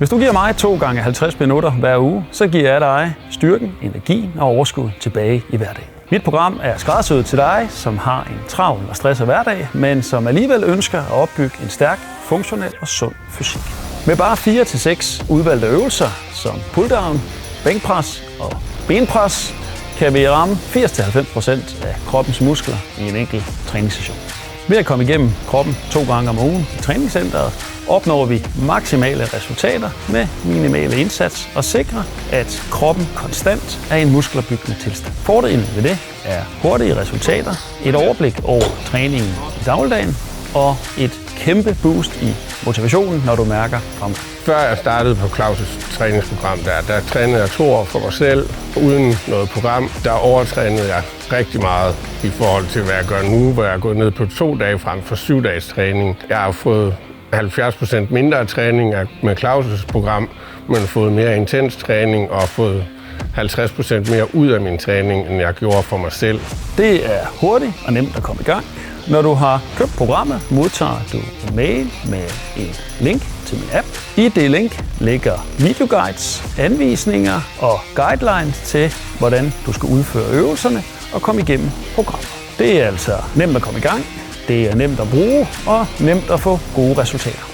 Hvis du giver mig 2 gange 50 minutter hver uge, så giver jeg dig styrken, energien og overskud tilbage i hverdagen. Mit program er skræddersyet til dig, som har en travl og stresset hverdag, men som alligevel ønsker at opbygge en stærk, funktionel og sund fysik. Med bare 4-6 udvalgte øvelser, som pulldown, bænkpres og benpres, kan vi ramme 80-90% af kroppens muskler i en enkelt træningssession. Ved at komme igennem kroppen 2 gange om ugen i træningscenteret, opnår vi maksimale resultater med minimale indsats og sikrer, at kroppen konstant er i en muskelopbyggende tilstand. Fordelen ved det er hurtige resultater, et overblik over træningen i dagligdagen og et kæmpe boost i motivationen, når du mærker fremgang. Før jeg startede på Claus' træningsprogram, der trænede jeg 2 år for mig selv. Uden noget program, der overtrænede jeg rigtig meget i forhold til, hvad jeg gør nu, hvor jeg er gået ned på 2 dage frem for 7 dages træning. Jeg har fået 70% mindre træning med Claus' program, men fået mere intens træning og fået 50% mere ud af min træning, end jeg gjorde for mig selv. Det er hurtigt og nemt at komme i gang. Når du har købt programmet, modtager du en mail med et link til min app. I det link ligger videoguides, anvisninger og guidelines til, hvordan du skal udføre øvelserne og komme igennem programmet. Det er altså nemt at komme i gang, det er nemt at bruge og nemt at få gode resultater.